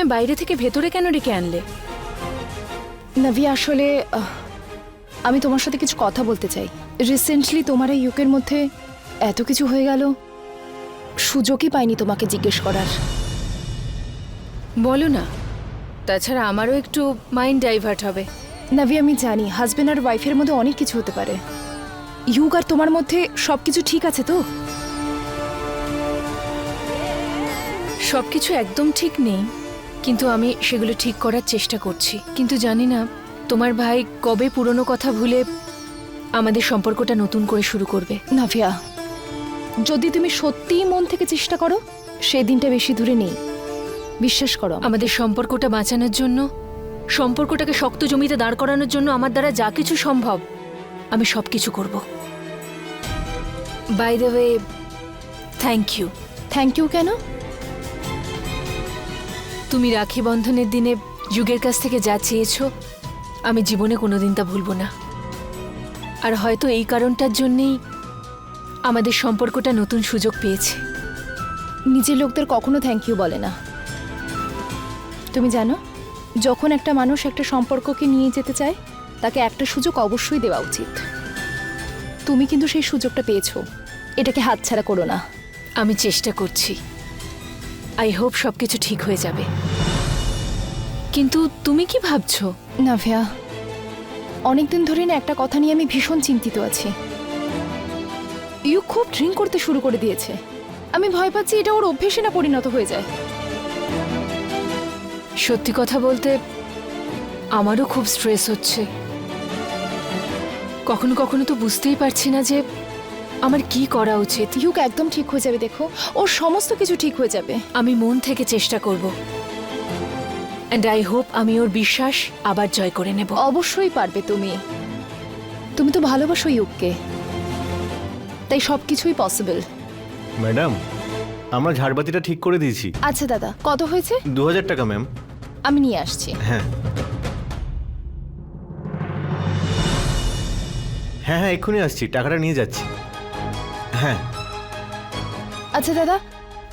আমায় বাইরে থেকে ভেতরে কেন ডেকে আনলে? নাভিয়া, আসলে আমি তোমার সাথে কিছু কথা বলতে চাই। রিসেন্টলি তোমার এই ইউকের মধ্যে এত কিছু হয়ে গেল, সুযোগই পাইনি তোমাকে জিজ্ঞেস করার। বলো না, তাছাড়া আমারও একটু মাইন্ড ডাইভার্ট হবে। নাভিয়া, আমি জানি হাজবেন্ড আর ওয়াইফের মধ্যে অনেক কিছু হতে পারে। ইউক আর তোমার মধ্যে সবকিছু ঠিক আছে তো? সবকিছু একদম ঠিক নেই, কিন্তু আমি সেগুলো ঠিক করার চেষ্টা করছি। কিন্তু জানি না তোমার ভাই কবে পুরনো কথা ভুলে আমাদের সম্পর্কটা নতুন করে শুরু করবে। নাভিয়া, যদি তুমি সত্যিই মন থেকে চেষ্টা করো, সেই দিনটা বেশি দূরে নেই, বিশ্বাস করো। আমাদের সম্পর্কটা বাঁচানোর জন্য, সম্পর্কটাকে শক্ত জমিতে দাঁড় করানোর জন্য আমার দ্বারা যা কিছু সম্ভব আমি সব কিছু করব। By the way, thank you. Thank you কেন? তুমি রাখি বন্ধনের দিনে যুগের কাছ থেকে যা চেয়েছো, আমি জীবনে কোনোদিন তা ভুলব না। আর হয়তো এই কারণটার জন্যেই আমাদের সম্পর্কটা নতুন সুযোগ পেয়েছে। নিজের লোকদের কখনো থ্যাংক ইউ বলে না। তুমি জানো, যখন একটা মানুষ একটা সম্পর্ককে নিয়ে যেতে চায়, তাকে একটা সুযোগ অবশ্যই দেওয়া উচিত। তুমি কিন্তু সেই সুযোগটা পেয়েছো, এটাকে হাতছাড়া করো না। আমি চেষ্টা করছি, আই হোপ সবকিছু ঠিক হয়ে যাবে। কিন্তু তুমি কি ভাবছো? নাভিয়া, অনেকদিন ধরে না একটা কথা নিয়ে আমি ভীষণ চিন্তিত আছি। ইউ খুব ড্রিঙ্ক করতে শুরু করে দিয়েছে। আমি ভয় পাচ্ছি এটা ওর অভ্যেসে না পরিণত হয়ে যায়। সত্যি কথা বলতে আমারও খুব স্ট্রেস হচ্ছে। কখনো কখনো তো বুঝতেই পারছি না যে আমার কি করা উচিত। ইউক একদম ঠিক হয়ে যাবে, দেখো ওর সমস্ত কিছু ঠিক হয়ে যাবে। আমি মন থেকে চেষ্টা করব, অ্যান্ড আই হোপ আমি ওর বিশ্বাস আবার জয় করে নেব। অবশ্যই পারবে তুমি। তুমি তো ভালোবাসো ইউককে, তাই সবকিছুই পসিবল। ম্যাডাম, আমরা ঝাড়বাতিটা ঠিক করে দিয়েছি। আচ্ছা দাদা, কত হয়েছে? 2000 টাকা ম্যাম। আমি নিয়ে আসছি। হ্যাঁ হ্যাঁ হ্যাঁ, এক্ষুনি আসছি, টাকাটা নিয়ে যাচ্ছি। হ্যাঁ। আচ্ছা দাদা,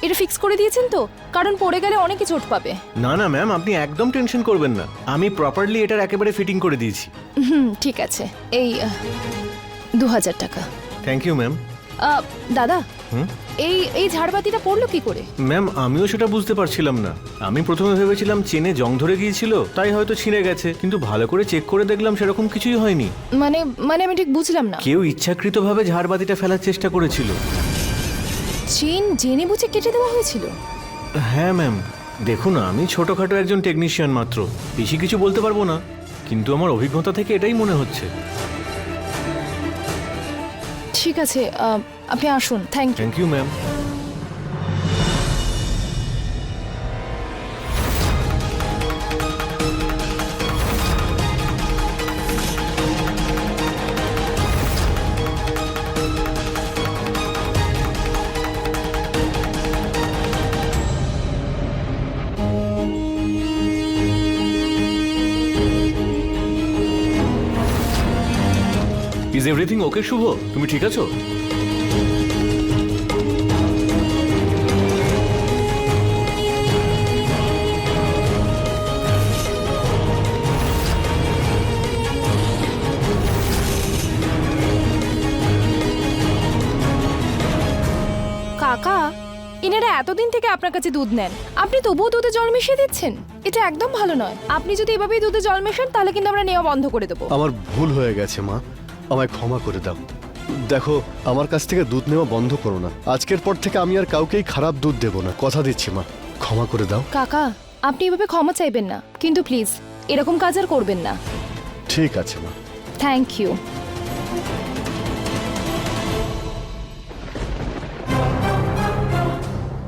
এটা ফিক্স করে দিয়েছেন তো? কারণ পড়ে গেলে অনেকে চোট পাবে। না না ম্যাম, আপনি একদম টেনশন করবেন না, আমি প্রপারলি এটার একেবারে ফিটিং করে দিয়েছি। ঠিক আছে, এই 2000 টাকা। Thank you ma'am. দাদা, হুম? এই এই ঝাড়বাতিটা পড়লো কি করে? ম্যাম, আমিও সেটা বুঝতে পারছিলাম না। আমি প্রথমে ভেবেছিলাম চেনে জং ধরে গিয়েছিল, তাই হয়তো ছিঁড়ে গেছে, কিন্তু ভালো করে চেক করে দেখলাম সেরকম কিছুই হয়নি। মানে মানে আমি ঠিক বুঝলাম না। কেউ ইচ্ছাকৃতভাবে ঝাড়বাতিটা ফেলার চেষ্টা করেছিল। চেন জেনে বুঝে কেটে দেওয়া হয়েছিল? হ্যাঁ ম্যাম, দেখুন আমি ছোটখাটো একজন টেকনিশিয়ান মাত্র, বেশি কিছু বলতে পারবো না, কিন্তু আমার অভিজ্ঞতা থেকে এটাই মনে হচ্ছে। ঠিক আছে, আপনি আসুন। Thank you. Thank you ma'am. Is everything okay Shubho? তুমি ঠিক আছো? কাকা, ইনারা এতদিন থেকে আপনার কাছে দুধ নেন, আপনি তবুও দুধে জল মিশিয়ে দিচ্ছেন। এটা একদম ভালো নয়। আপনি যদি এভাবেই দুধে জল মেশান, তাহলে কিন্তু আমরা নেওয়া বন্ধ করে দেবো। আমার ভুল হয়ে গেছে মা, আমায় ক্ষমা করে দাও। দেখো, আমার কাছ থেকে দুধ নেওয়া বন্ধ করো না। আজকের পর থেকে আমি আর কাউকেই খারাপ দুধ দেবো না, কথা দিচ্ছি মা, ক্ষমা করে দাও। কাকা, আপনি এভাবে ক্ষমা চাইবেন না, কিন্তু প্লিজ এরকম কাজ আর করবেন না। ঠিক আছে মা। Thank you.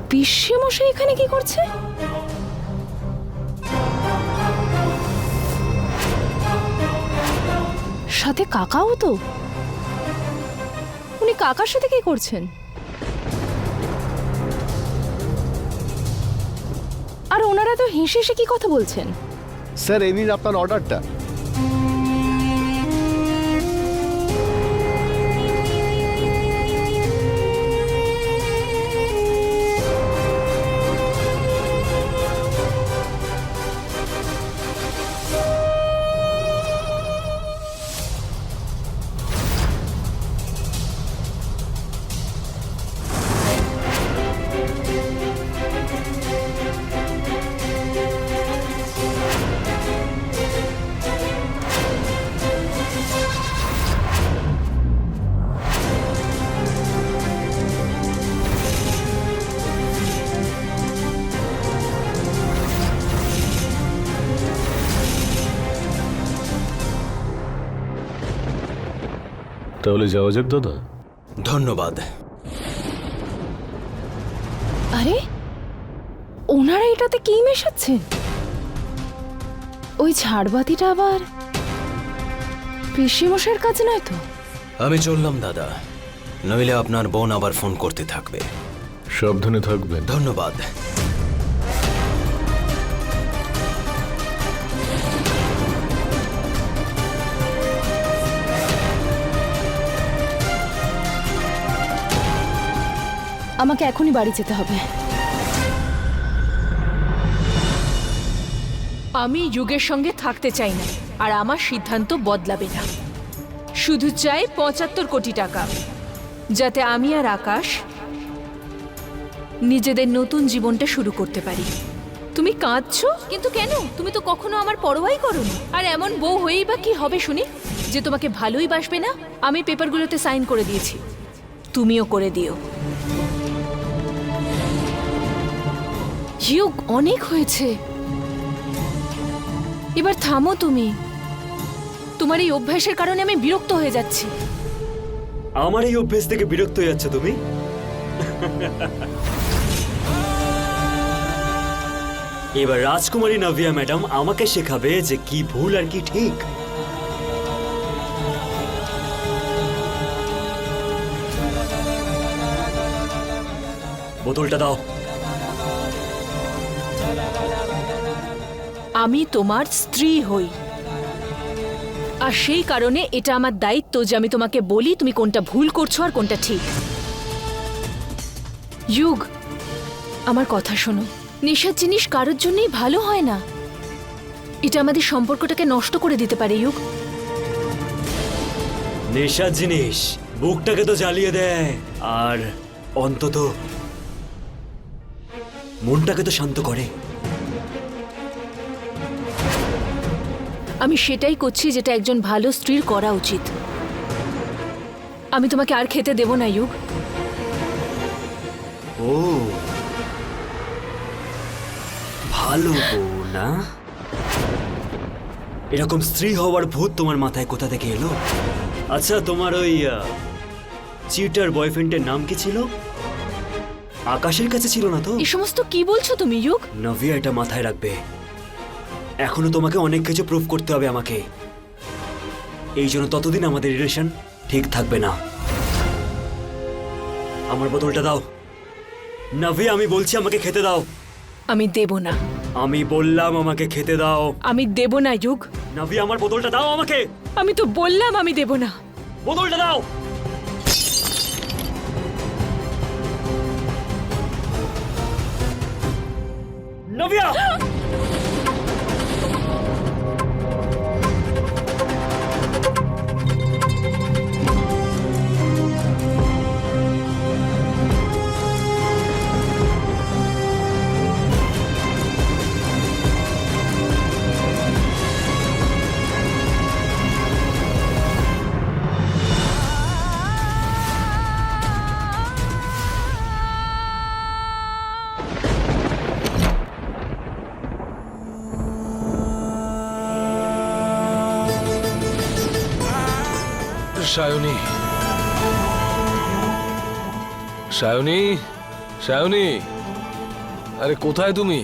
পিসেমশাই এখানে কি করছে? সাথে কাকাও তো। উনি কাকার সাথে কি করছেন? আর ওনারা তো হেসে হেসে কি কথা বলছেন? স্যার, এই নিন আপনার অর্ডারটা। তাহলে যাওয়া যাক দাদা। ধন্যবাদ। আরে ওনারা এটাতে কি মেশাচ্ছেন? ওই ঝাড়বাতিটা আবার পিসিমশাইয়ের কাছে নয় তো? আমি চললাম দাদা, নইলে আপনার বোন আবার ফোন করতে থাকবে। সাবধানে থাকবেন। ধন্যবাদ। আমাকে এখনই বাড়ি যেতে হবে। আমি যুগের সঙ্গে থাকতে চাই না, আর আমার সিদ্ধান্ত বদলাবে না। শুধু চাই ৭৫ কোটি টাকা, যাতে আমি আর আকাশ নিজেদের নতুন জীবনটা শুরু করতে পারি। তুমি কাঁদছো, কিন্তু কেন? তুমি তো কখনো আমার পরোয়াই করোনি। আর এমন বউ হয়েই বা কি হবে শুনি, যে তোমাকে ভালোই বাসবে না? আমি পেপারগুলোতে সাইন করে দিয়েছি, তুমিও করে দিও। যুগ, অনেক হয়েছে, এবার থামো তুমি। তোমার এই অভ্যাসের কারণে আমি বিরক্ত হয়ে যাচ্ছি। আমার এই অভ্যেস থেকে বিরক্ত হয়ে যাচ্ছে তুমি? এবার রাজকুমারী নাভিয়া ম্যাডাম আমাকে শেখাবে যে কি ভুল আর কি ঠিক। বোতলটা দাও। আমি তোমার স্ত্রী হই, আর সেই কারণে এটা আমার দায়িত্ব যে আমি তোমাকে বলি তুমি কোনটা ভুল করছো আর কোনটা ঠিক। যুগ, আমার কথা শোনো। নেশার জিনিস কারোর জন্যই ভালো হয় না। এটা আমাদের সম্পর্কটাকে নষ্ট করে দিতে পারে। যুগ, নেশার জিনিস বুকটাকে তো জ্বালিয়ে দেয়, আর অন্তত মনটাকে তো শান্ত করে। আমি সেটাই করছি যেটা একজন ভালো স্ত্রীর করা উচিত। আমি তোমাকে আর খেতে দেব না। যুগ, ও ভালো বউ না? এরকম স্ত্রী হওয়ার ভূত তোমার মাথায় কোথা থেকে এলো? আচ্ছা, তোমার ওই চিটার বয়ফ্রেন্ডের নাম কি ছিল? আকাশের কাছে ছিল না তো? এই সমস্ত কি বলছো তুমি? যুগ, নাভিয়া, এটা মাথায় রাখবে। এখনো তোমাকে অনেক কিছু প্রুভ করতে হবে আমাকে। এই জন্য ততদিন আমাদের রিলেশন ঠিক থাকবে না। আমার বোতলটা দাও। নাভিয়া, আমি বলছি আমাকে খেতে দাও। আমি দেব না। আমি বললাম আমাকে খেতে দাও। আমি দেব না। যুগ, নাভিয়া, আমার বোতলটা দাও আমাকে। আমি তো বললাম আমি দেব না। বোতলটা দাও। নাভিয়া, সায়নী, সায়নী, সায়নী, আরে কোথায় তুমি?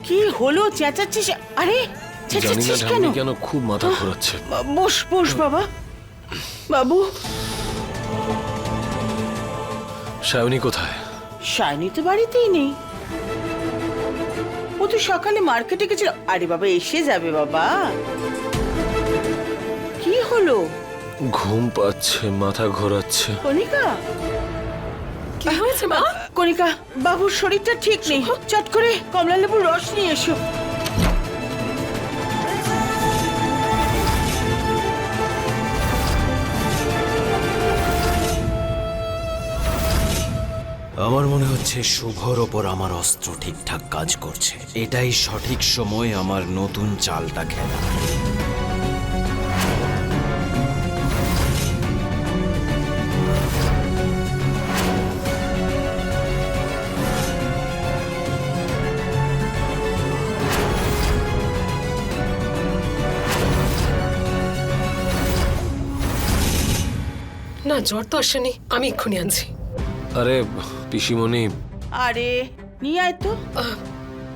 কি হলো চেঁচাচ্ছিস? আরে জানি না চেঁচাচ্ছিস কেন? ঠাম্মি কেন খুব মাথা ঘোরাচ্ছে। বস বস বাবা। বাবু, সায়নী কোথায়? শাইনি তো বাড়িতেই নেই। ও তো সকালে মার্কেটে গেছিল। আরে বাবা, এসে যাবে বাবা। কি হলো? ঘুম পাচ্ছে, মাথা ঘোরাচ্ছে। কণিকা, কি হয়েছে মা? কণিকা, বাবুর শরীরটা ঠিক নেই। চট করে কমলা লেবুর রস নিয়ে এসো। আমার মনে হচ্ছে শুভর ওপর আমার অস্ত্র ঠিকঠাক কাজ করছে। এটাই সঠিক সময় আমার নতুন চালটা খেলা। জ্বর তো আসেনি, আমি এক্ষুনি আনছি। আরে পিসিমণি, আরে নিয়ে আয় তো।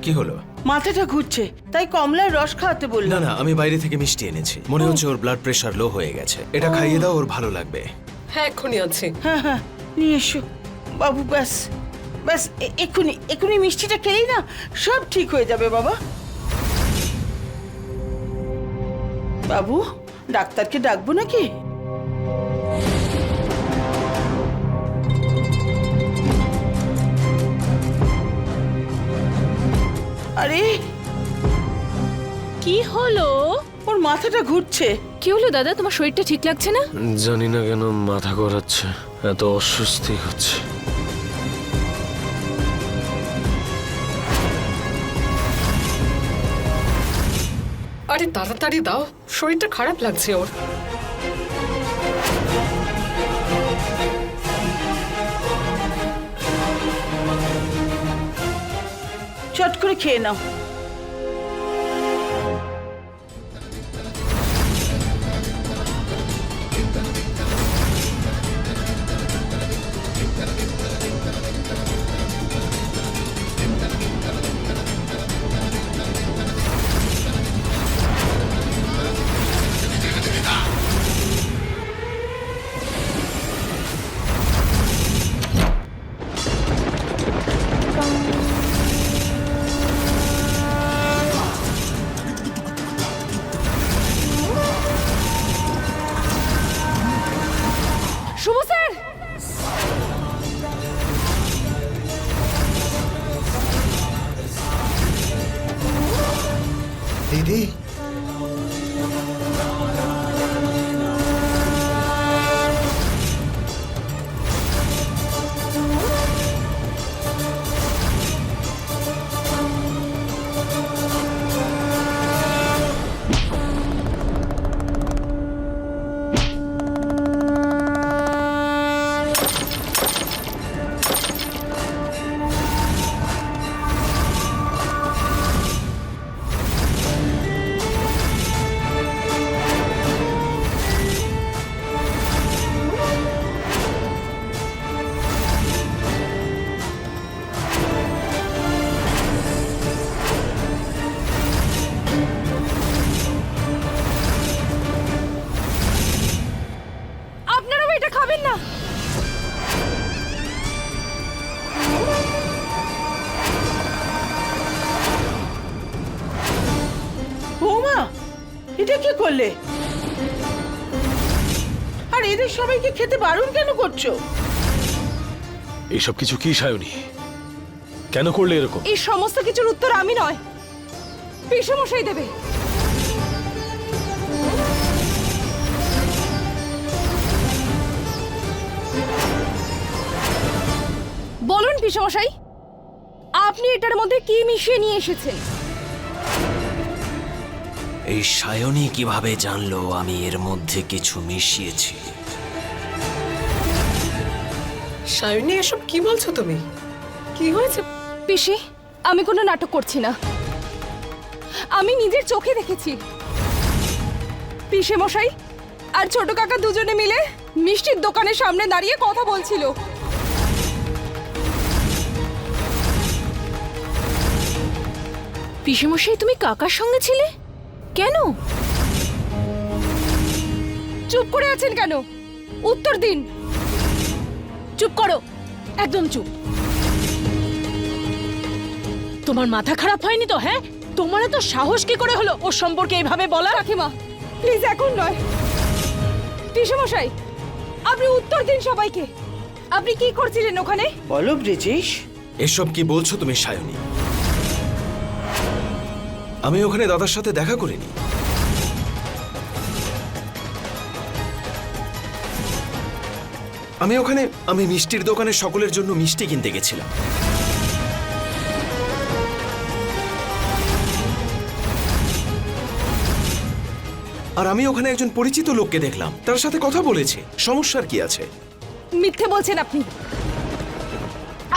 কি হলো? মাথাটা ঘুরছে, তাই কমলার রস খাওয়াতে না বললাম। না, আমি বাইরে থেকে মিষ্টি এনেছি। মনে হচ্ছে ওর ব্লাড প্রেশার লো হয়ে গেছে। এটা খাইয়ে দাও, ওর ভালো লাগবে। হ্যাঁ এক্ষুনি আনছি। হ্যাঁ হ্যাঁ, নিয়ে এসো বাবু। ব্যাস ব্যাস, এক্ষুনি এক্ষুনি মিষ্টিটা খেলেই না সব ঠিক হয়ে যাবে বাবা। বাবু, ডাক্তারকে ডাকবো নাকি? আরে কি হলো? ওর মাথাটা ঘুরছে। কি হলো দাদা, তোমার শরীরটা ঠিক লাগছে না? জানি না কেন মাথা ঘোরাচ্ছে, এত অস্বস্তি হচ্ছে। আরে তাড়াতাড়ি দাও, শরীরটা খারাপ লাগছে ওর। চট করে খেয়ে নাও। শুভ স্যার, দিদি, আপনারাও এটা খাবেন না? বৌমা, এটা কি করলে? আর এদের সবাইকে খেতে বারণ কেন করছো? এইসব কিছু কি সায়নী? কেন করলে এরকম? এই সমস্ত কিছুর উত্তর আমি নয়, পিসেমশাই দেবে। বলুন পিসেমশাই, আপনি এটার মধ্যে কি মিশিয়ে নিয়ে এসেছেন? এই সায়নী কিভাবে জানলো আমি এর মধ্যে কিছু মিশিয়েছি? সায়নী, এসব কি বলছো তুমি? কি হয়েছে? পিসি, আমি কোনো নাটক করছি না, আমি নিজের চোখে দেখেছি। পিসে মশাই আর ছোট কাকা দুজনে মিলে মিষ্টির দোকানের সামনে দাঁড়িয়ে কথা বলছিল। পিসেমশাই, তুমি কাকার সঙ্গে ছিলে কেন? চুপ করে আছেন কেন? উত্তর দিন। চুপ করো, একদম চুপ। তোমার মাথা খারাপ হয়নি তো? হ্যাঁ, তোমার তো সাহস কি করে হলো ওর সম্পর্কে এভাবে বলা? কাকিমা প্লিজ, এখন নয়। পিসে মশাই, আপনি উত্তর দিন সবাইকে। আপনি কি করছিলেন ওখানে? বলো ব্রিজেশ। এসব কি বলছো তুমি সায়নী? আমি ওখানে দাদার সাথে দেখা করিনি। আমি মিষ্টির দোকানে সকলের জন্য মিষ্টি কিনতে গেছিলাম। আর আমি ওখানে একজন পরিচিত লোককে দেখলাম, তার সাথে কথা বলেছে। সমস্যার কি আছে? মিথ্যে বলছেন আপনি।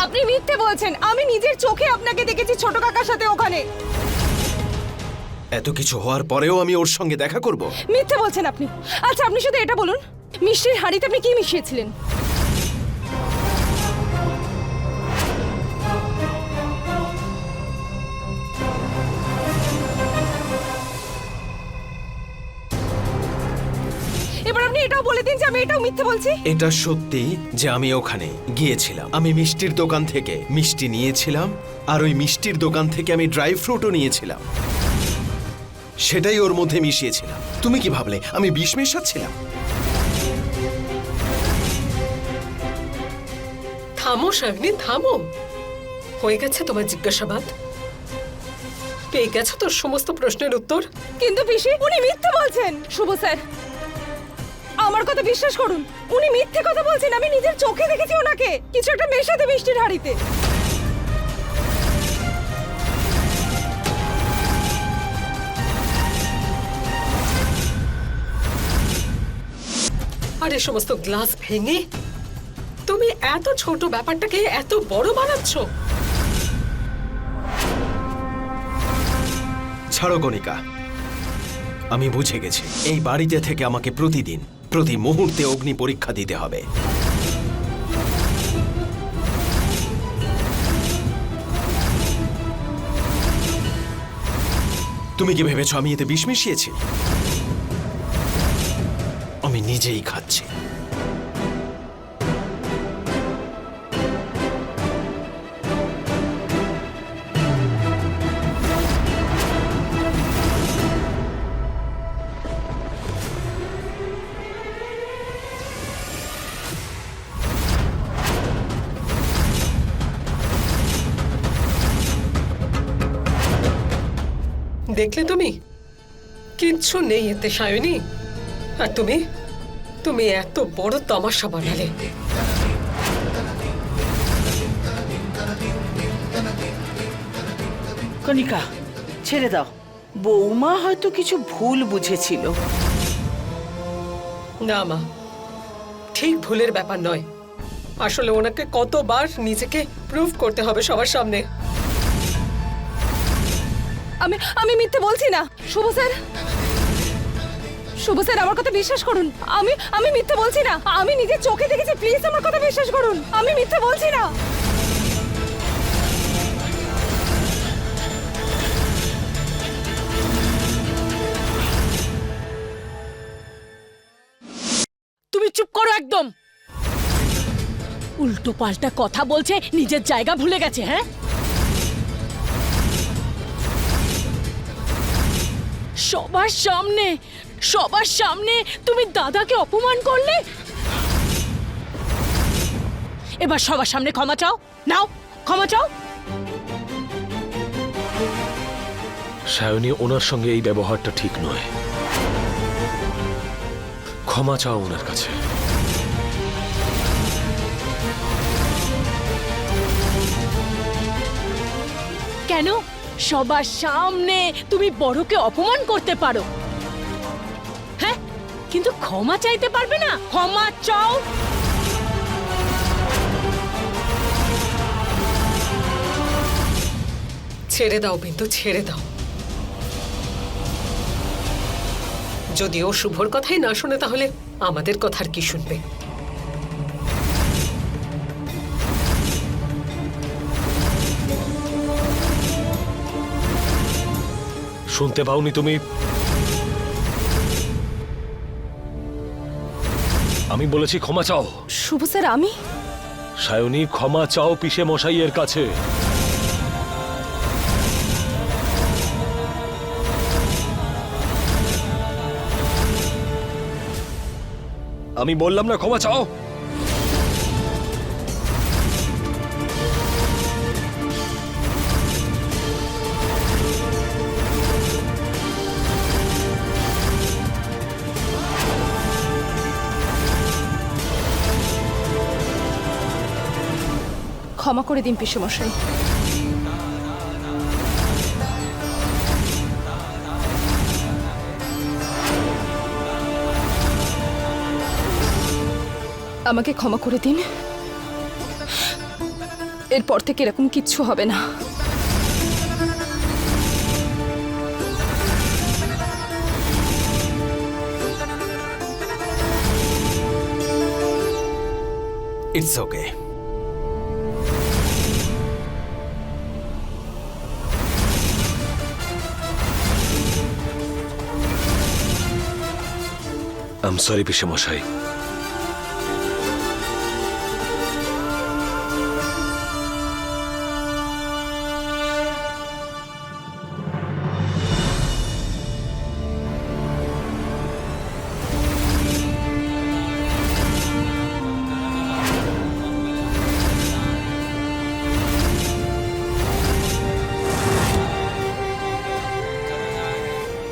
আপনি মিথ্যে বলছেন। আমি নিজের চোখে আপনাকে দেখেছি ছোট কাকার সাথে ওখানে। এত কিছু হওয়ার পরেও আমি ওর সঙ্গে দেখা করব? মিথ্যে বলছেন আপনি। আচ্ছা আপনি শুধু এটা বলুন, মিষ্টির হাঁড়িতে আপনি কি মিশিয়েছিলেন? এবার আপনি এটাও বলে দিন যে আমি এটাও মিথ্যে বলছি। এটা সত্যি যে আমি ওখানে গিয়েছিলাম। আমি মিষ্টির দোকান থেকে মিষ্টি নিয়েছিলাম, আর ওই মিষ্টির দোকান থেকে আমি ড্রাই ফ্রুটও নিয়েছিলাম, সেটাই ওর মধ্যে মিশিয়েছিলাম। তুমি কি ভাবলে আমি বিষ মেশাচ্ছিলাম? থামো শাগনি, থামো। হয়ে গেছে তোমার জিজ্ঞাসাবাদ, পেয়ে গেছো তোর সমস্ত প্রশ্নের উত্তর। কিন্তু পিসি, উনি মিথ্যে বলছেন। শুভ স্যার, আমার কথা বিশ্বাস করুন, উনি মিথ্যে কথা বলছেন। আমি নিজের চোখে দেখেছি ওনাকে কিছু একটা মেশাতে মিষ্টির হাঁড়িতে। আর এই সমস্ত গ্লাস ভেঙে তুমি এত ছোট ব্যাপারটাকে এত বড় বানাচ্ছ। ছাড়ো কণিকা, আমি বুঝে গেছি এই বাড়িতে থেকে আমাকে প্রতিদিন প্রতি মুহূর্তে অগ্নি পরীক্ষা দিতে হবে। তুমি কি ভেবেছো আমি এতে বিষ মিশিয়েছি? আমি নিজেই খাচ্ছি। দেখলে তুমি, কিচ্ছু নেই এতে সায়নী। আর তুমি তুমি এত বড় তামাশা বানালে। কণিকা, ছেড়ে দাও। বৌমা হয়তো কিছু ভুল বুঝেছিল। না মা, ঠিক ভুলের ব্যাপার নয়। আসলে ওনাকে কতবার নিজেকে প্রুভ করতে হবে সবার সামনে। আমি মিথ্যে বলছি না। শুভ স্যার, শুভ স্যার, আমার কথা বিশ্বাস করুন। আমি মিথ্যে বলছি না। আমি নিজের চোখে দেখেছি। প্লিজ আমার কথা বিশ্বাস করুন, আমি মিথ্যে বলছি না। তুমি চুপ করো একদম। উল্টো পাল্টা কথা বলছে, নিজের জায়গা ভুলে গেছে। হ্যাঁ, সবার সামনে তুমি দাদাকে অপমান করলে। এবার সবার সামনে ক্ষমা চাও। নাও, ক্ষমা চাও। সায়নী, ওনার সঙ্গে এই ব্যবহারটা ঠিক নয়। ক্ষমা চাও ওনার কাছে। কেন সবার সামনে তুমি বড়কে অপমান করতে পারো, হ্যাঁ, কিন্তু ক্ষমা চাইতে পারবে না? ক্ষমা চাও। ছেড়ে দাও বিন্দু, ছেড়ে দাও। যদি ও শুভর কথাই না শুনে, তাহলে আমাদের কথার কি শুনবে? শুনতে পাওনি তুমি? আমি বলেছি ক্ষমা চাও। শুভ স্যার, আমি সায়নী, ক্ষমা চাও পিসে মশাইয়ের কাছে। আমি বললাম না ক্ষমা চাও? ক্ষমা করে দিন পিসেমশাই। আমাকে ক্ষমা করে দিন। এরপর থেকে এরকম কিচ্ছু হবে না। It's okay. I am sorry পিসেমশাই।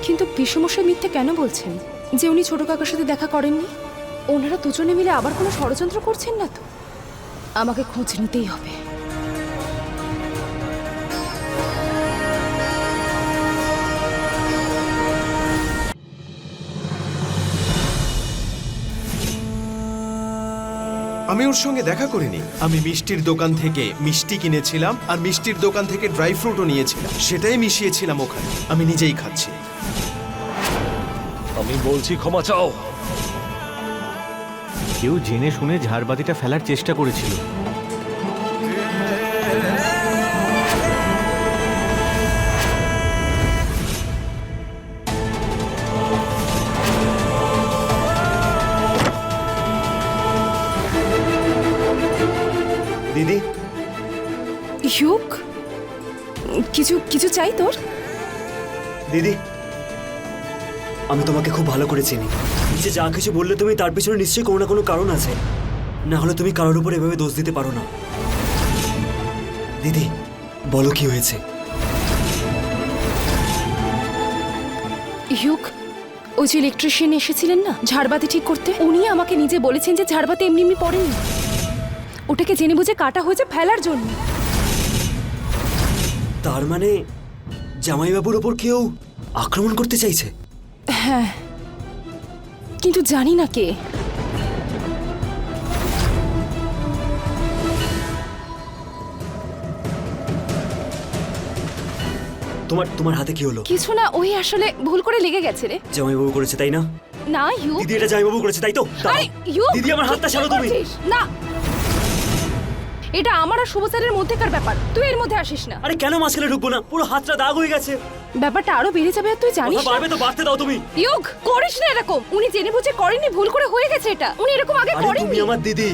কিন্তু পিসমশাই মিথ্যে কেন বলছেন যে উনি ছোট কাকার সাথে দেখা করেননি? ওনারা দুজনে মিলে আবার কোনো ষড়যন্ত্র করছেন না তো? আমাকে খোঁজ নিতেই হবে। আমি ওর সঙ্গে দেখা করিনি। আমি মিষ্টির দোকান থেকে মিষ্টি কিনেছিলাম আর মিষ্টির দোকান থেকে ড্রাই ফ্রুটও নিয়েছিলাম, সেটাই মিশিয়েছিলাম ওখানে। আমি নিজেই খাচ্ছি। আমি বলছি ক্ষমা চাও। কেউ জেনে শুনে ঝাড়বাতিটা ফেলার চেষ্টা করেছিল। দিদি, ইউক, কিছু কিছু চাই তোর? দিদি, আমি তোমাকে খুব ভালো করে চিনি। যে যা কিছু বললে তুমি তার পিছনে নিশ্চয়ই কোনো না কোনো কারণ আছে, না হলে তুমি কারোর উপর এভাবে দোষ দিতে পারো না। দিদি, বলো কি হয়েছে? ইউক, ওই যে ইলেকট্রিশিয়ান এসেছিলেন না ঝাড়বাতি ঠিক করতে, উনি আমাকে নিজে বলেছেন যে ঝাড়বাতি এমনি এমনি পড়েনি, ওটাকে জেনে বুঝে কাটা হয়েছে ফেলার জন্য। তার মানে জামাইবাবুর ওপর কেউ আক্রমণ করতে চাইছে? হ্যাঁ, কিন্তু জানি না কে। তোমার হাতে কি হলো? কিছু না, ওই আসলে ভুল করে লেগে গেছে রে। জামাইবাবু করেছে তাই না? না ইউক, দিদি, এটা জামাইবাবু করেছে তাই তো? দাঁড়াও। আরে ইউক, দিদি, আমার হাতটা ছাড়ো তুমি। না, এটা আমার আর শুভ স্যারের মধ্যেকার ব্যাপার, তুই এর মধ্যে আসিস না। আরে কেন মাঝখানে ঢুকবো না? পুরো হাতটা দাগ হয়ে গেছে। ব্যাপারটা আরো বেড়ে যাবে আর তুই জানিস কথা না। বাড়বে তো বাড়তে দাও তুমি। ইউক, করিস না এরকম, উনি জেনে বুঝে করেননি, ভুল করে হয়ে গেছে এটা, উনি এরকম আগে আরে তুমি করেননি। আমার দিদি,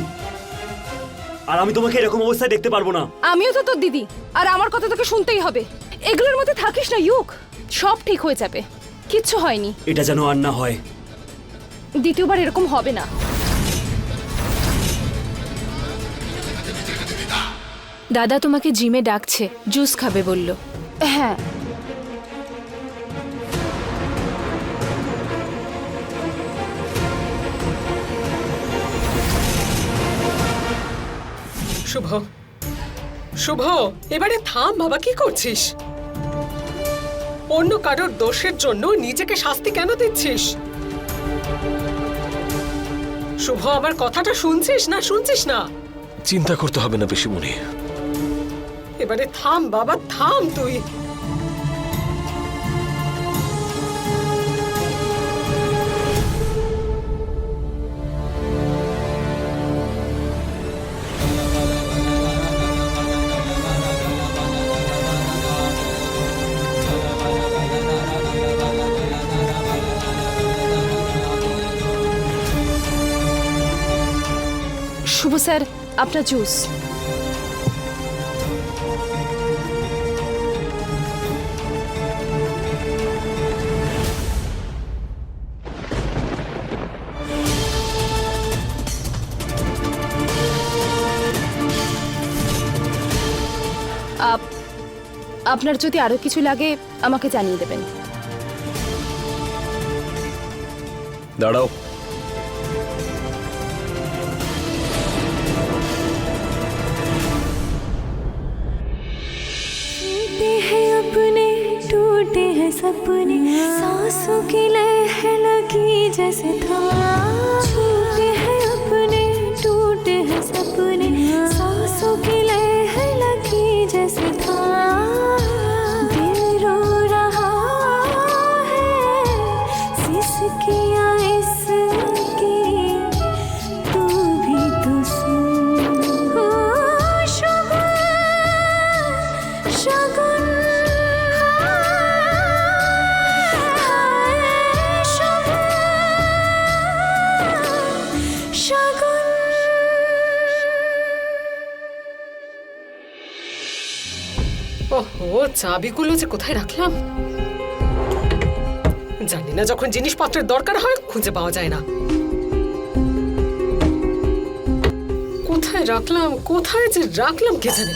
আর আমি তোমাকে এরকম অবস্থায় দেখতে পারবো না। আমিও তো তোর দিদি, আর আমার কথা তোকে শুনতেই হবে। এগুলোর মধ্যে থাকিস না ইউক, সব ঠিক হয়ে যাবে, কিচ্ছু হয়নি। এটা যেন আর না হয়। দ্বিতীয়বার এরকম হবে না। দাদা তোমাকে জিমে ডাকছে, জুস খাবে বলল। হ্যাঁ, শুভ, শুভ, এবারে থাম বাবা, কি করছিস? অন্য কারোর দোষের জন্য নিজেকে শাস্তি কেন দিচ্ছিস? শুভ, আমার কথাটা শুনছিস না? শুনছিস না? চিন্তা করতে হবে না পিসিমণি। এবারে থাম বাবা, থাম তুই। শুভ স্যার, আপনার জুস। আপনার যদি আরো কিছু লাগে আমাকে জানিয়ে দেবেন। দাঁড়াও। अपने टूटे हैं सपने, सांसों की लह लगी जैसे था। छूटे हैं अपने टूटे हैं सपने, सांसों की लह लगी जैसे था। दिल रो रहा है सिसकियां इसकी, तू भी तो सुन। ওহো, চাবিগুলো যে কোথায় রাখলাম জানি না। যখন জিনিসপত্রের দরকার হয় খুঁজে পাওয়া যায় না। কোথায় রাখলাম, কোথায় যে রাখলাম কে জানে।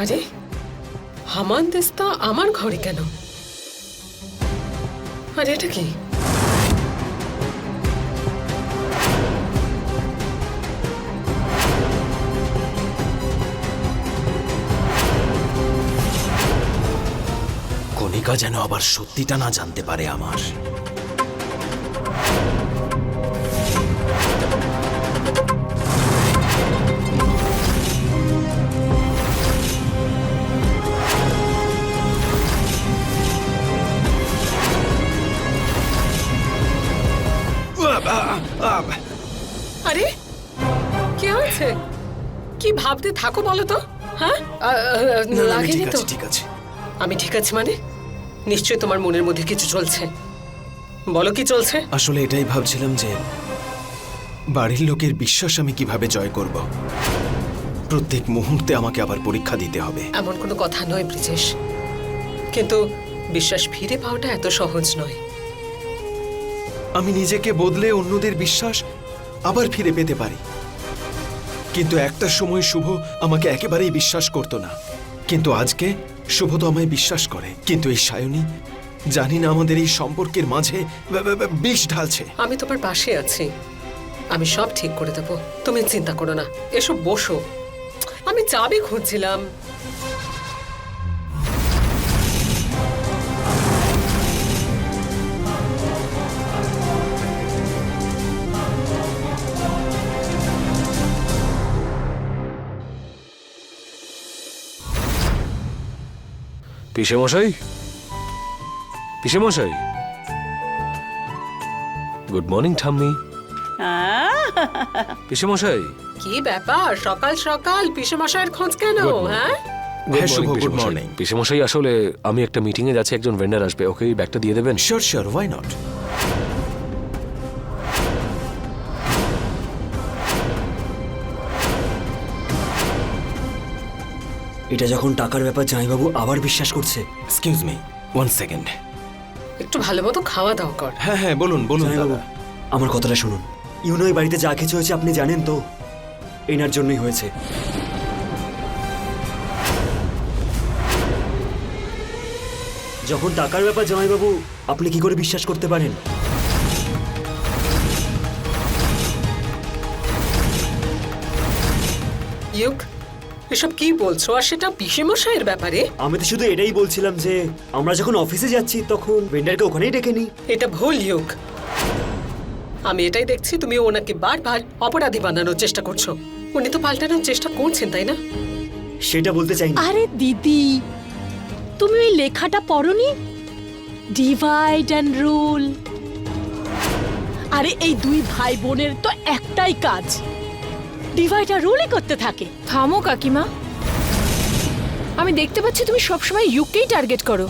আরে হামান দিস্তা আমার ঘরে কেন? আরে এটা কি? কণিকা যেন আবার সত্যিটা না জানতে পারে আমার। আরে কি হয়েছে? কি ভাবতে থাকো বলো তো? হ্যাঁ, না, না, আমি লাগেনি ঠিক তো? আছে, ঠিক আছে। আমি ঠিক আছে মানে? নিশ্চয়ই তোমার মনের মধ্যে কিছু চলছে। বলো কি চলছে? আসলে এটাই ভাবছিলাম যে বাড়ির লোকের বিশ্বাস আমি কিভাবে জয় করব। প্রত্যেক মুহূর্তে আমাকে আবার পরীক্ষা দিতে হবে। এমন কোনো কথা নয় ব্রিজেশ, কিন্তু বিশ্বাস ফিরে পাওয়াটা এত সহজ নয়। আমি নিজেকে বদলে অন্যদের বিশ্বাস আবার ফিরে পেতে পারি, কিন্তু একটা সময় শুভ আমাকে একেবারেই বিশ্বাস করত না। কিন্তু আজকে শুভ তো আমায় বিশ্বাস করে, কিন্তু এই সায়নী জানি না আমাদের এই সম্পর্কের মাঝে বিষ ঢালছে। আমি তোমার পাশে আছি, আমি সব ঠিক করে দেবো, তুমি চিন্তা করো না। এসো বসো, আমি চাবি খুঁজছিলাম। পিসেমশাই, পিসেমশাই, গুড মর্নিং ঠাম্মি। পিসেমশাই, কি ব্যাপার সকাল সকাল পিসেমশাইয়ের খোঁজ কেন? Good morning. হ্যাঁ, হ্যাঁ, শুভ, পিসেমশাই। good morning. পিসেমশাই, আসলে আমি একটা মিটিং এ যাচ্ছি, একজন ভেন্ডার আসবে, ওকে এই ব্যাগটা দিয়ে দেবেন? Sure sure, why not. এটা যখন টাকার ব্যাপার জামাইবাবু আবার বিশ্বাস করছে। Excuse me, 1 second. একটু ভালো মতো খাওয়া দাওয়া কর। হ্যাঁ হ্যাঁ, বলুন বলুন জামাইবাবু দাদা। আমার কথাটা শুনুন। ইউনোই বাড়িতে যা কিছু হয়েছে আপনি জানেন তো, এনার জন্যই হয়েছে। যখন টাকার ব্যাপার জামাইবাবু, আপনি কি করে বিশ্বাস করতে পারেন? ইউক, এসব কি বলছো? আর সেটা পিসেমশাইয়ের ব্যাপারে? আমি তো শুধু এটাই বলছিলাম যে আমরা যখন অফিসে যাচ্ছি তখন ভেন্ডারকে ওখানেই ডেকে নিই। এটা ভুল ইউক। আমি এটাই দেখছি তুমি ওনাকে বারবার অপরাধী বানানোর চেষ্টা করছো। উনি তো পাল্টানোর চেষ্টা করছেন, তাই না? সেটা বলতে চাইনি। আরে দিদি, তুমি ওই লেখাটা পড়োনি? Divide and rule. আরে এই দুই ভাই বোনের তো একটাই কাজ, ডিভাইড আর রুলই করতে থাকে। থামো কাকিমা, আমি দেখতে পাচ্ছি তুমি সবসময় ইউকেই টার্গেট করো।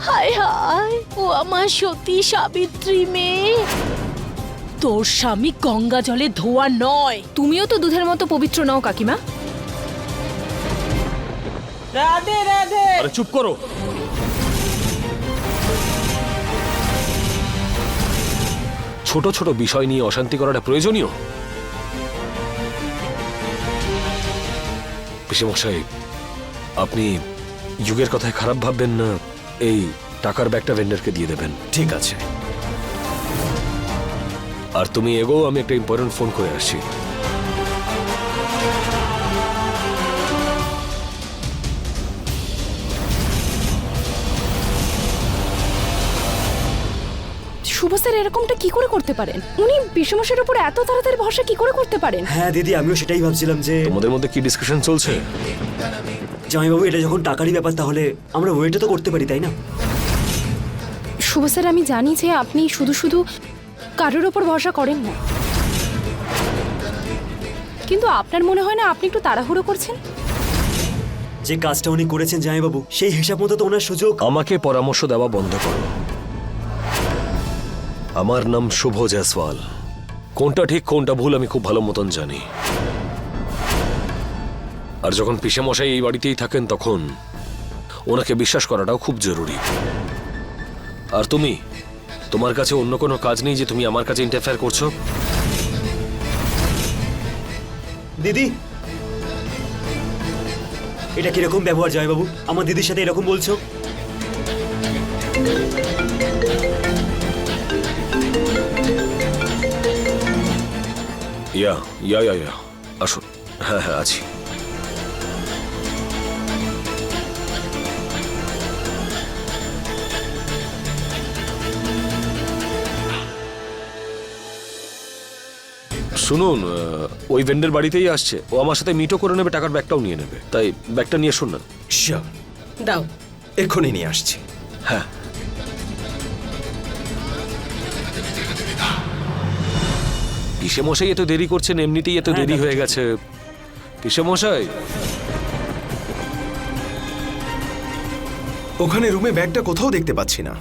হায় হায়, ও আমার সতী সাবিত্রী মেয়ে। তোর স্বামী গঙ্গা জলে ধোয়া নয়। তুমিও তো দুধের মতো পবিত্র নও কাকিমা। রাধে রাধে। আরে চুপ করো। ছোট ছোট বিষয় নিয়ে অশান্তি করাটা প্রয়োজনীয়? পিসেমশাই, আপনি যুগের কথায় খারাপ ভাববেন না, এই টাকার ব্যাগটা ভেন্ডারকে দিয়ে দেবেন। ঠিক আছে। আর তুমি এগো, আমি একটা ইম্পর্টেন্ট ফোন করে আসছি। শুভ স্যার এরকমটা কি করে করতে পারেন? উনি পিসেমশাইয়ের উপর এত তাড়াতাড়ি ভরসা কি করে করতে পারেন? হ্যাঁ দিদি, আমিও সেটাই ভাবছিলাম যে তোমাদের মধ্যে কি ডিসকাশন চলছে? জামাইবাবু এটা যখন টাকারই ব্যাপার তাহলে আমরা ওয়েটও তো করতে পারি, তাই না? শুভ স্যার, আমি জানি যে আপনি শুধু শুধু কারোর ওপর ভরসা করেন না, কিন্তু আপনার মনে হয় না আপনি একটু তাড়াহুড়ো করছেন? যে কাজটা উনি করেছেন জামাইবাবু, সেই হিসাব মতো তো ওনার সুযোগ। আমাকে পরামর্শ দেওয়া বন্ধ করো। আমার নাম শুভ জয়সওয়াল। কোনটা ঠিক কোনটা ভুল আমি খুব ভালো মতন জানি। আর যখন পিসেমশাই এই বাড়িতেই থাকেন তখন ওনাকে বিশ্বাস করাটাও খুব জরুরি। আর তুমি, তোমার কাছে অন্য কোনো কাজ নেই যে তুমি আমার কাছে ইন্টারফেয়ার করছো? দিদি, এটা কিরকম ব্যবহার জয়বাবু? আমার দিদির সাথে এরকম বলছো? ইয়া ইয়া ইয়া ইয়া আসুন। হ্যাঁ হ্যাঁ আছি। শুনুন, ওই ভেন্ডের বাড়িতেই আসছে। ও আমার সাথে মিটও করে নেবে, টাকার ব্যাগটাও নিয়ে নেবে। তাই ব্যাগটা নিয়ে শুন না। শিওর, দাও। এক্ষুনি নিয়ে আসছি। হ্যাঁ। পিসেমশাই এত দেরি করছেন, এমনিতেই এত দেরি হয়ে গেছে। পিসেমশাই, ওখানে রুমে ব্যাগটা কোথাও দেখতে পাচ্ছি না।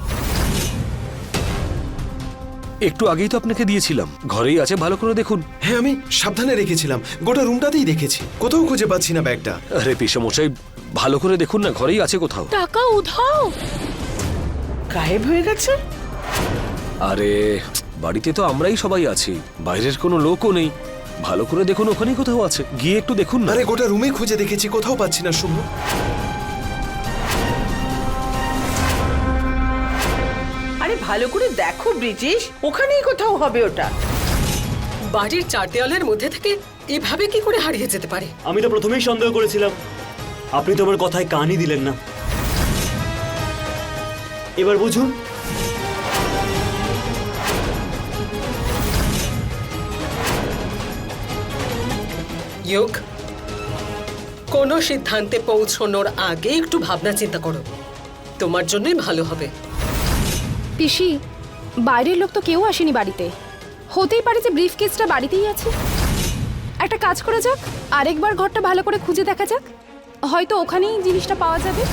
একটু আগেই তো আপনাকে দিয়েছিলাম, ঘরেই আছে, ভালো করে দেখুন। হ্যাঁ, আমি সাবধানে রেখেছিলাম, গোটা রুমটাতেই দেখেছি, কোথাও খুঁজে পাচ্ছি না ব্যাগটা। আরে পিসেমশাই, ভালো করে দেখুন না, ঘরেই আছে কোথাও। টাকা উধাও। গায়েব হয়ে গেছে। আরে বাড়িতে তো আমরাই সবাই আছি, বাইরের কোনো লোকও নেই। ভালো করে দেখুন, ওখানেই কোথাও আছে, গিয়ে একটু দেখুন না। আরে গোটা রুমে খুঁজে দেখেছি, কোথাও পাচ্ছি না শুভ। আরে ভালো করে দেখো ব্রিজেশ, ওখানেই কোথাও হবে ওটা। বাড়ির চার দেওয়ালের মধ্যে থেকে এভাবে কি করে হারিয়ে যেতে পারে? আমি তো প্রথমেই সন্দেহ করেছিলাম, আপনি তো আমার কথায় কানই দিলেন না। এবার বুঝুন। ইয়োগ, কোনো সিদ্ধান্তে পৌঁছানোর আগে একটু ভাবনা চিন্তা করো, তোমার জন্যই ভালো হবে। পিসি, বাইরের লোক তো কেউ আসেনি বাড়িতে। হতেই পারে যে ব্রিফ কেসটা বাড়িতেই আছে। একটা কাজ করা যাক, আরেকবার ঘরটা ভালো করে খুঁজে দেখা যাক, হয়তো ওখানেই জিনিসটা পাওয়া যাবে।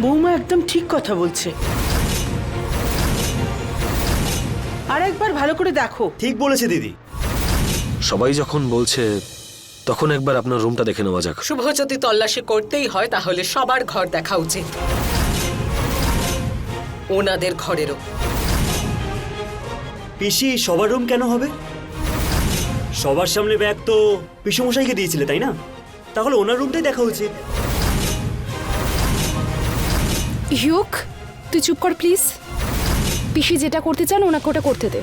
বৌমা একদম ঠিক কথা বলছে। আর একবার ভালো করে দেখো। ঠিক বলেছে দিদি। সবাই যখন বলছে তখন একবার আপনার রুমটা দেখে নেওয়া যাক। শুভ, যদি তল্লাশি করতেই হয় তাহলে সবার ঘর দেখা উচিত, ওনাদের ঘরেরও। পিসি, সবার রুম কেন হবে? সবার সামনে ব্যাগ তো পিসমশাইকে দিয়েছিলে, তাই না? তাহলে ওনার রুমটাই দেখা উচিত। ইউক, তুই চুপ কর প্লিজ। পিসি যেটা করতে চান ওনাকে ওটা করতে দে।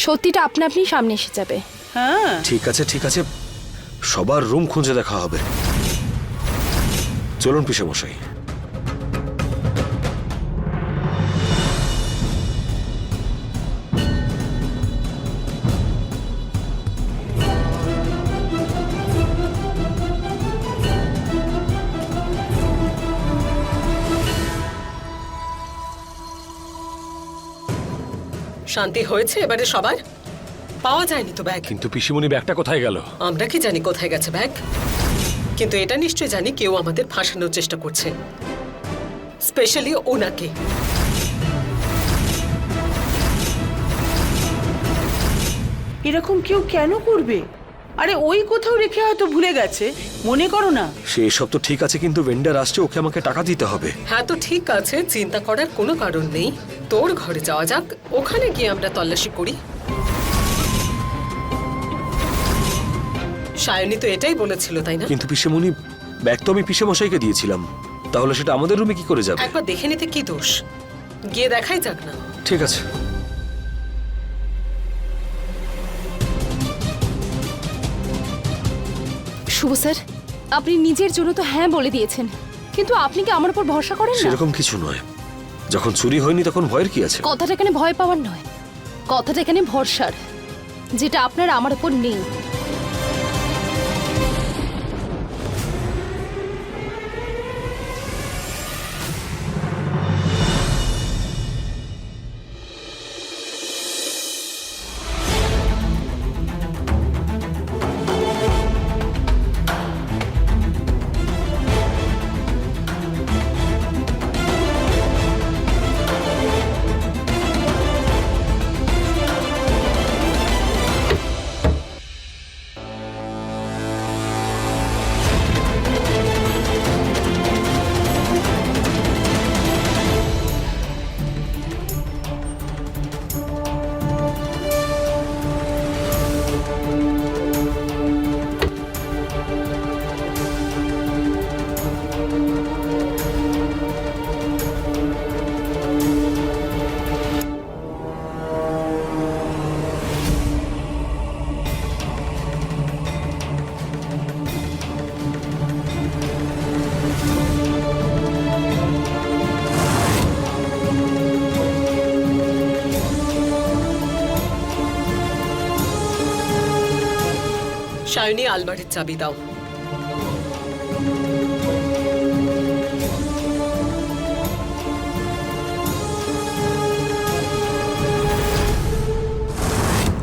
সত্যিটা আপনা আপনি সামনে এসে যাবে। হ্যাঁ, ঠিক আছে ঠিক আছে, সবার রুম খুঁজে দেখা হবে। চলুন পিসেমশাই। শান্তি হয়েছে এবারে সবার? পাওয়া যায়নি তো ব্যাগ। কিন্তু পিসিমণি, ব্যাগটা কোথায় গেল? আমরা কি জানি কোথায় গেছে ব্যাগ, কিন্তু এটা নিশ্চয় জানি কেউ আমাদের ফাঁসানোর চেষ্টা করছে, স্পেশালি ওনাকে। এরকম কেউ কেন করবে? আরে ওই কোথাও রেখে হয়তো ভুলে গেছে, মনে করো না। সেই সব তো ঠিক আছে, কিন্তু ভেন্ডার আসছে, ওকে আমাকে টাকা দিতে হবে। হ্যাঁ তো ঠিক আছে, চিন্তা করার কোনো কারণ নেই। তোর ঘরে যাওয়া যাক, ওখানে গিয়ে আমরা তল্লাশি করি। সায়নী তো এটাই বলেছিল, তাই না? কিন্তু পিসেমণি, ব্যাগ তো আমি পিসেমশাইকে দিয়েছিলাম, তাহলে সেটা আমাদের রুমে কি করে যাবে? একবার দেখে নিতে কি দোষ, গিয়ে দেখাই যাক না। ঠিক আছে। শুভ স্যার, আপনি নিজের জন্য তো হ্যাঁ বলে দিয়েছেন, কিন্তু আপনি কি আমার উপর ভরসা করেন না? সেরকম কিছু নয়, যখন চুরি হয়নি তখন ভয়ের কি আছে? কথাটা এখানে ভয় পাওয়ার নয়, কথাটা এখানে ভরসার, যেটা আপনার আমার উপর নেই। সায়নী, আলমারির চাবি দাও।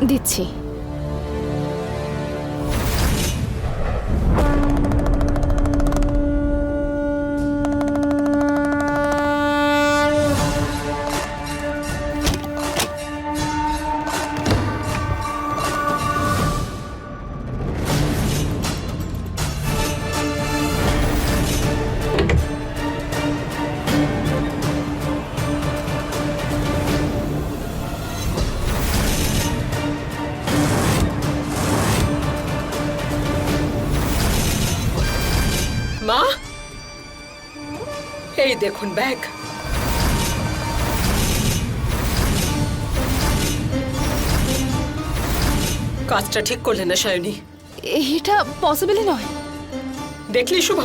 দিচ্ছি। মা, এই দেখুন ব্যাগ। কাজটা ঠিক করলে না সায়নী? এটা পসিবলই নয়। দেখলি শুভ,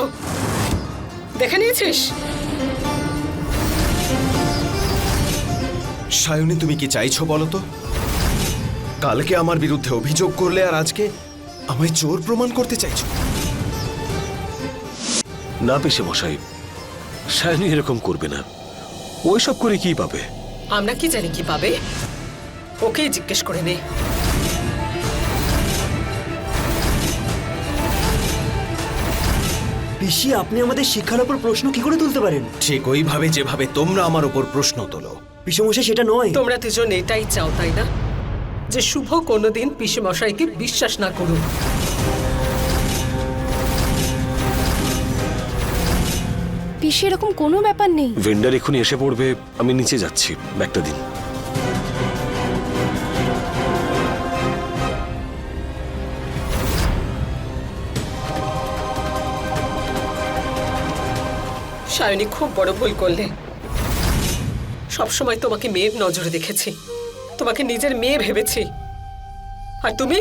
দেখে নিয়েছিস? সায়নী, তুমি কি চাইছো বলো তো? কালকে আমার বিরুদ্ধে অভিযোগ করলে আর আজকে আমায় চোর প্রমাণ করতে চাইছো? না পিসে মশাই, সায়নী এরকম করবে না। ওইসব করে কি পাবে? আমরা কি জানি কি পাবে, ওকেই জিজ্ঞেস করে নে। পিসি, আপনি আমাদের শিক্ষার উপর প্রশ্ন কি করে তুলতে পারেন? ঠিক ওইভাবে যেভাবে তোমরা আমার উপর প্রশ্ন তোলো। পিসমশাই, সেটা নয়। তোমরা দুজন এটাই চাও তাই না, যে শুভ কোনোদিন পিসে মশাইকে বিশ্বাস না করুক? পিসি, এরকম কোনো ব্যাপার নেই। ভেন্ডার এক্ষুনি এসে পড়বে, আমি নিচে যাচ্ছি, ব্যাগটা দিন। সায়নী, খুব বড় ভুল করলে। সবসময় তোমাকে মেয়ের নজরে দেখেছি, তোমাকে নিজের মেয়ে ভেবেছি, আর তুমি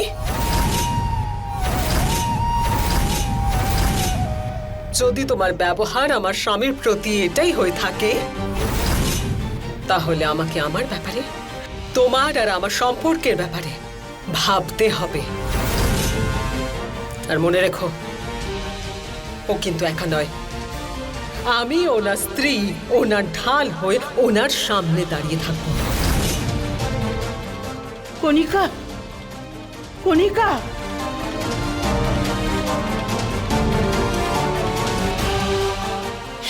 যদি তোমার ব্যবহার আমার স্বামীর প্রতি এটাই হয়ে থাকে, তাহলে আমাকে আমার ব্যাপারে, তোমার আর আমার সম্পর্কের ব্যাপারে ভাবতে হবে। আর মনে রেখো, ও কিন্তু একা নয়। আমি ওনার স্ত্রী, ওনার ঢাল হয়ে ওনার সামনে দাঁড়িয়ে থাকবো। কণিকা, কণিকা,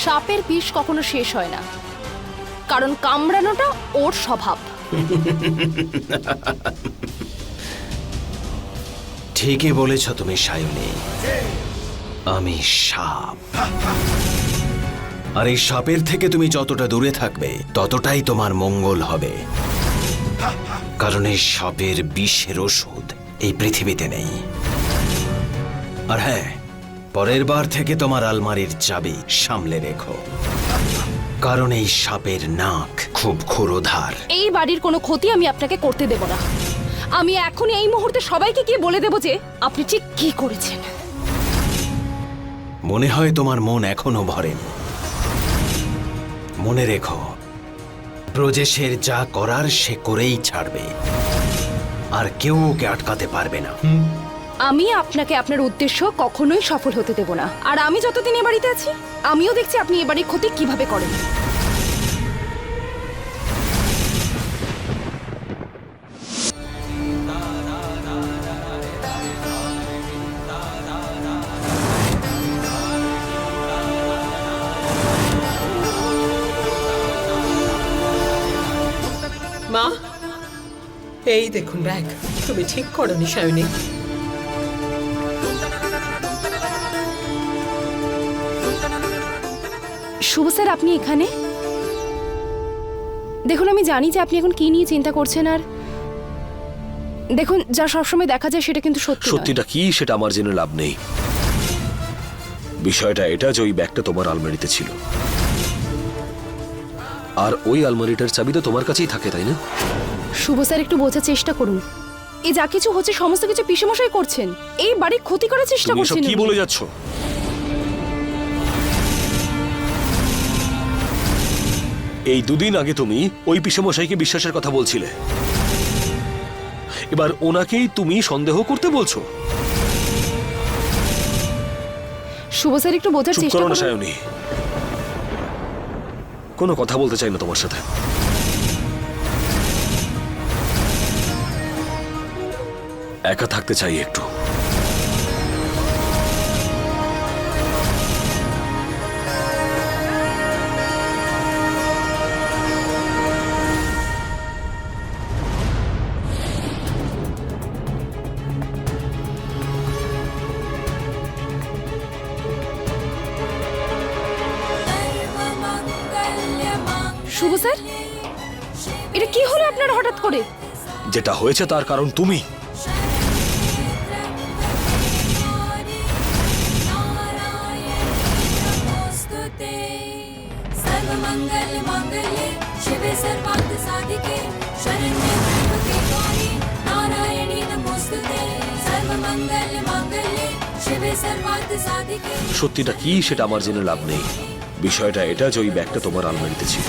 সাপের বিষ কখনো শেষ হয় না, কারণ কামড়ানোটা ওর স্বভাব। ঠিকই বলেছ তুমি সায়নী, আমি সাপ। আর এই সাপের থেকে তুমি যতটা দূরে থাকবে ততটাই তোমার মঙ্গল হবে, কারণ এই সাপের বিষের ওষুধ এই পৃথিবীতে নেই। আর হ্যাঁ, পরের বার থেকে তোমার আলমারির চাবি সামলে রেখো, কারণ এই সাপের নাক খুব ক্ষুরোধার। এই বাড়ির কোনো ক্ষতি আমি আপনাকে করতে দেব না। আমি এখন এই মুহূর্তে সবাইকে গিয়ে বলে দেব যে আপনি ঠিক কি করেছেন। মনে হয় তোমার মন এখনো ভরেনি। মনে রেখো, ব্রজেশের যা করার সে করেই ছাড়বে, আর কেউ ওকে আটকাতে পারবে না। আমি আপনাকে আপনার উদ্দেশ্য কখনোই সফল হতে দেব না। আর আমি যতদিন এ বাড়িতে আছি, আমিও দেখছি আপনি এ বাড়ির ক্ষতি কিভাবে করেন। মা, এই দেখুন ব্যাগ। তুমি ঠিক করনি সায়নী। শুভ স্যার, আপনি এখানে? দেখুন, আমি জানি যে আপনি এখন কি নিয়ে চিন্তা করছেন, আর দেখুন, যা সবসময় দেখা যায় সেটা কিন্তু সত্যি নয়। সত্যিটা কি সেটা আমার জেনে লাভ নেই। বিষয়টা এটা যে ওই ব্যাগটা তোমার আলমারিতে ছিল, আর ওই আলমারিটার চাবি তো তোমার কাছেই থাকে, তাই না? শুভ স্যার, একটু বোঝার চেষ্টা করুন। এই যা কিছু হচ্ছে সমস্ত কিছু পিসেমশাই করছেন। এই বাড়ির ক্ষতি করার চেষ্টা তুমি এসব করছেন। কি বলে যাচ্ছ? এই দুদিন আগে তুমি ওই পিসেমশাইকে বিশ্বাসের কথা বলছিলে, এবার ওনাকেই তুমি সন্দেহ করতে বলছো। শুভ স্যার একটু বোঝার চুপ চেষ্টা করো না করুন। সায়নী, কোনো কথা বলতে চাই না তোমার সাথে। একা থাকতে চাই একটু। শুভ স্যার, এটা কি হলো আপনার হঠাৎ করে? যেটা হয়েছে তার কারণ তুমি। सर्वमंगल मांगल्ये शिवे सर्वार्थ साधिके शरण्ये त्र्यंबके गौरी नारायणी नमोस्तुते सर्वमंगल मांगल्ये शिवे सर्वार्थ साधिके। সত্যিটা কি সেটা আমার জেনে লাভ নেই। বিষয়টা এটা যে ওই ব্যাগটা তোমার আলমারিতে ছিল।